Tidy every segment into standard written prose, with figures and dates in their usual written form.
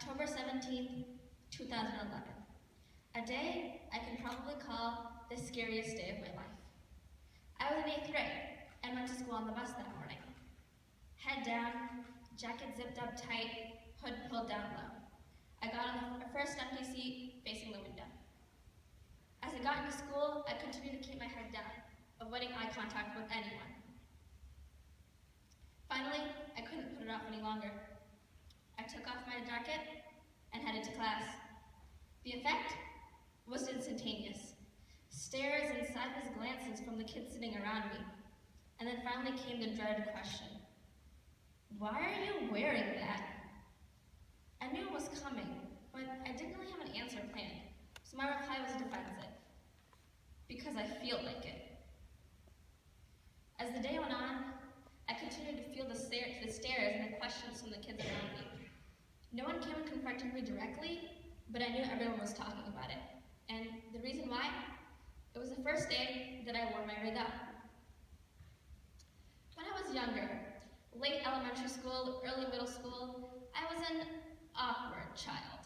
October 17th, 2011. A day I can probably call the scariest day of my life. I was in 8th grade and went to school on the bus that morning. Head down, jacket zipped up tight, hood pulled down low. I got on the first empty seat facing the window. As I got into school, I continued to keep my head down, avoiding eye contact with anyone. Finally, I couldn't put it off any longer. I took off my jacket and headed to class. The effect was instantaneous. Stares and sideways glances from the kids sitting around me. And then finally came the dreaded question. Why are you wearing that? I knew it was coming, but I didn't really have an answer planned, so my reply was defensive. Because I feel like it. As the day went on, I continued to feel the stares and the questions from the kids around me. No one came and confronted me directly, but I knew everyone was talking about it. And the reason why? It was the first day that I wore my Rida. When I was younger, late elementary school, early middle school, I was an awkward child.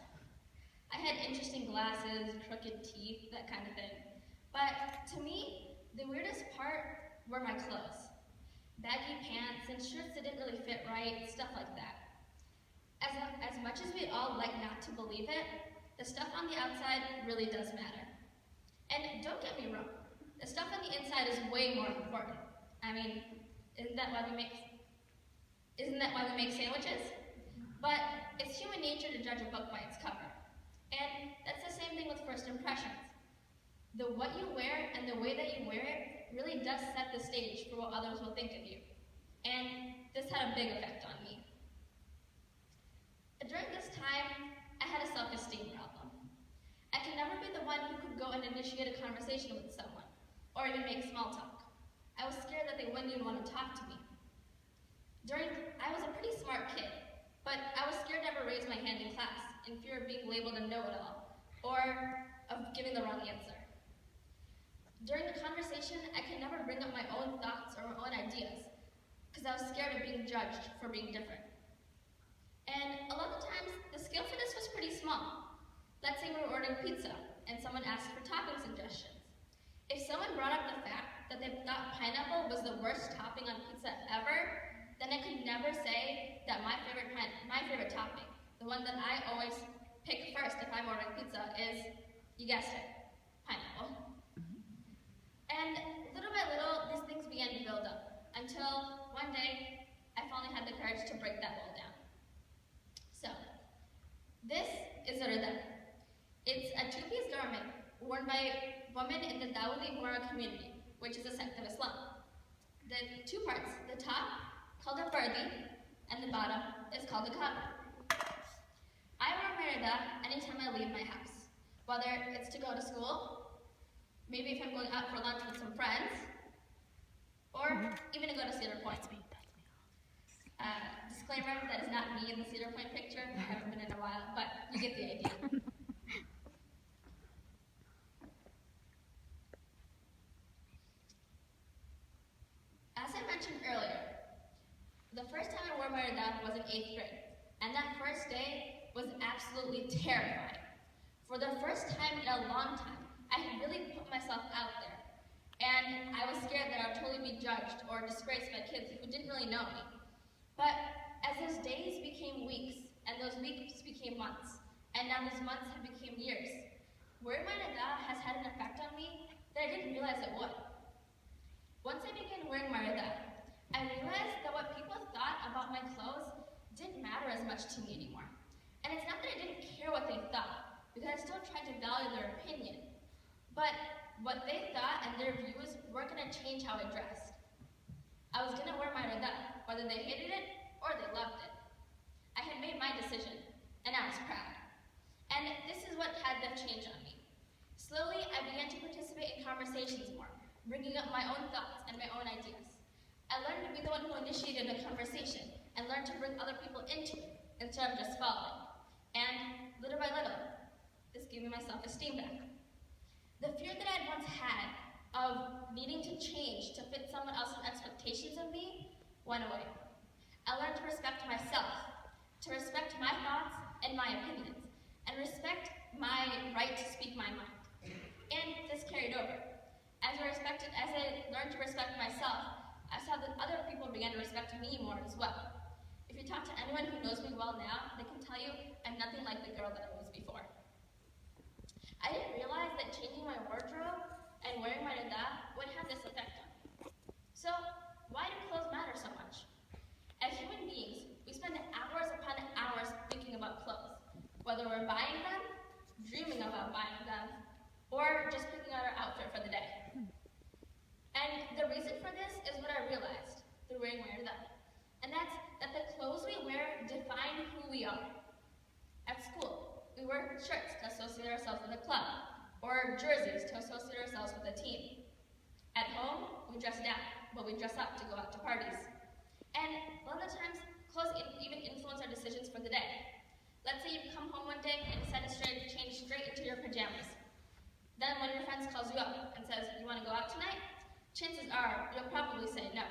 I had interesting glasses, crooked teeth, that kind of thing. But to me, the weirdest part were my clothes. Baggy pants and shirts that didn't really fit right, stuff like that. As much as we all like not to believe it, the stuff on the outside really does matter. And don't get me wrong, the stuff on the inside is way more important. I mean, isn't that why we make sandwiches? But it's human nature to judge a book by its cover. And that's the same thing with first impressions. The what you wear and the way that you wear it really does set the stage for what others will think of you. And this had a big effect on me. During this time, I had a self-esteem problem. I could never be the one who could go and initiate a conversation with someone, or even make small talk. I was scared that they wouldn't even want to talk to me. I was a pretty smart kid, but I was scared to ever raise my hand in class, in fear of being labeled a know-it-all, or of giving the wrong answer. During the conversation, I could never bring up my own thoughts or my own ideas, because I was scared of being judged for being different. And a lot of times, the scale for this was pretty small. Let's say we were ordering pizza, and someone asked for topping suggestions. If someone brought up the fact that they thought pineapple was the worst topping on pizza ever, then I could never say that my favorite topping, the one that I always pick first if I'm ordering pizza, is, you guessed it, pineapple. And little by little, these things began to build up, until one day, I finally had the courage to break that wall down. So, this is a Rida. It's a two-piece garment worn by women in the Dawoodi Bohra community, which is a sect of Islam. The two parts, the top, called a fardi, and the bottom is called a kaba. I wear my Rida anytime I leave my house, whether it's to go to school, maybe if I'm going out for lunch with some friends, or even to go to Cedar Point. Disclaimer, that is not me in the Cedar Point picture. I haven't been in a while, but you get the idea. As I mentioned earlier, the first time I wore my Rida was in 8th grade, and that first day was absolutely terrifying. For the first time in a long time, I had really put myself out there, and I was scared that I would totally be judged or disgraced by kids who didn't really know me. But as those days became weeks, and those weeks became months, and now those months have become years, wearing my Rida has had an effect on me that I didn't realize it would. Once I began wearing my Rida, I realized that what people thought about my clothes didn't matter as much to me anymore. And it's not that I didn't care what they thought, because I still tried to value their opinion. But what they thought and their views weren't going to change how I dressed. I was going to wear my Rida, whether they hated it or they loved it. I had made my decision, and I was proud. And this is what had the change on me. Slowly, I began to participate in conversations more, bringing up my own thoughts and my own ideas. I learned to be the one who initiated a conversation and learned to bring other people into it instead of just following. And little by little, this gave me my self-esteem back. The fear that I had once had of needing to change to fit someone else's expectations of me went away. I learned to respect myself, to respect my thoughts, and my opinions, and respect my right to speak my mind. And this carried over. As I learned to respect myself, I saw that other people began to respect me more as well. If you talk to anyone who knows me well now, they can tell you I'm nothing like the girl that I was before. I didn't realize that changing my wardrobe and wearing my Rida would have this effect on me. So, why do clothes matter so much? As human beings, we spend hours upon hours thinking about clothes, whether we're buying them, dreaming about buying them, or just picking out our outfit for the day. And the reason for this is what I realized through wearing my Rida, and that's that the clothes we wear define who we are. At school, we wear shirts to associate ourselves with a club, or jerseys to associate ourselves with a team. At home, we dress down, but we dress up to go out to parties. And a lot of times, clothes even influence our decisions for the day. Let's say you come home one day and decide to change straight into your pajamas. Then one of your friends calls you up and says, "You want to go out tonight?" Chances are you'll probably say no,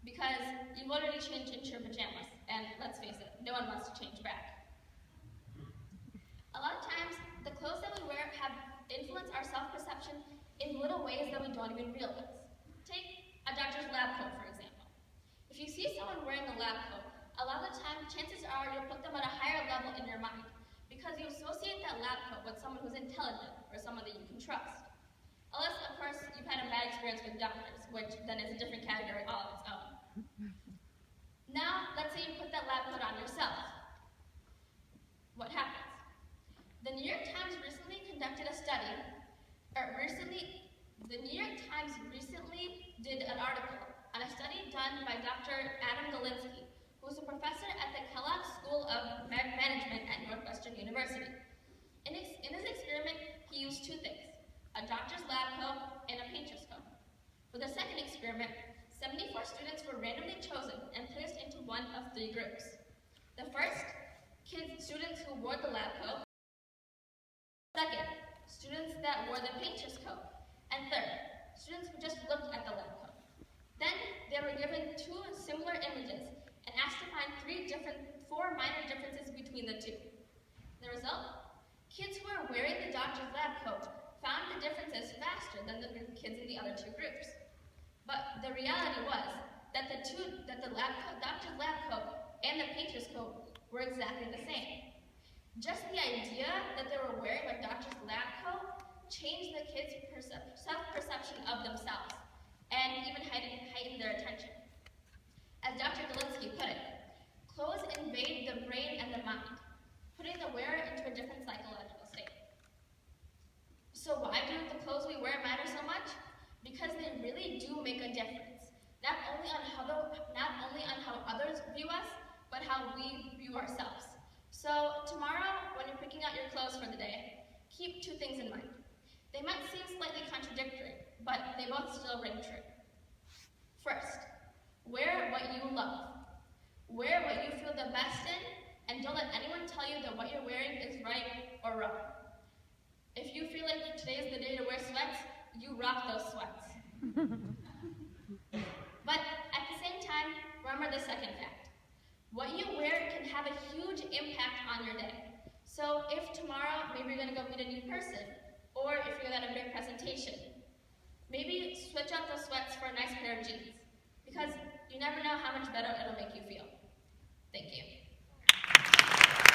because you've already changed into your pajamas, and let's face it, no one wants to change back. A lot of times, the clothes that we wear have influenced our self-perception in little ways that we don't even realize. Take a doctor's lab coat, for example. If you see someone wearing a lab coat, a lot of the time, chances are you'll put them at a higher level in your mind, because you associate that lab coat with someone who's intelligent or someone that you can trust. Unless, of course, you've had a bad experience with doctors, which then is a different category all of its own. Now, let's say you put that lab coat on yourself. What happens? The New York Times recently conducted a study, the New York Times recently did an article on a study done by Dr. Adam Galinsky, who is a professor at the Kellogg School of Management at Northwestern University. In his experiment, he used two things: a doctor's lab coat and a painter's coat. For the second experiment, 74 students were randomly chosen and placed into one of three groups. The first, students who wore the lab coat. Second, students that wore the painter's coat. And third, students who just looked at the lab coat. Then they were given two similar images and asked to find four minor differences between the two. The result? Kids who were wearing the doctor's lab coat found the differences faster than the kids in the other two groups. But the reality was that the doctor's lab coat and the painter's coat were exactly the same. Just the idea that they were wearing a doctor's lab coat changed the kids' self-perception of themselves and even heightened their attention. As Dr. Galinsky put it, clothes invade the brain and the mind, putting the wearer into a different psychological state. So why do the clothes we wear matter so much? Because they really do make a difference, not only on how others view us, but how we view ourselves. So tomorrow, when you're picking out your clothes for the day, keep two things in mind. They might seem slightly contradictory, but they both still ring true. First, wear what you love. Wear what you feel the best in, and don't let anyone tell you that what you're wearing is right or wrong. If you feel like today is the day to wear sweats, you rock those sweats. But at the same time, remember the second fact. What you wear can have a huge impact on your day. So if tomorrow, maybe you're gonna go meet a new person, or if you're at a big presentation, maybe switch out those sweats for a nice pair of jeans, because you never know how much better it'll make you feel. Thank you.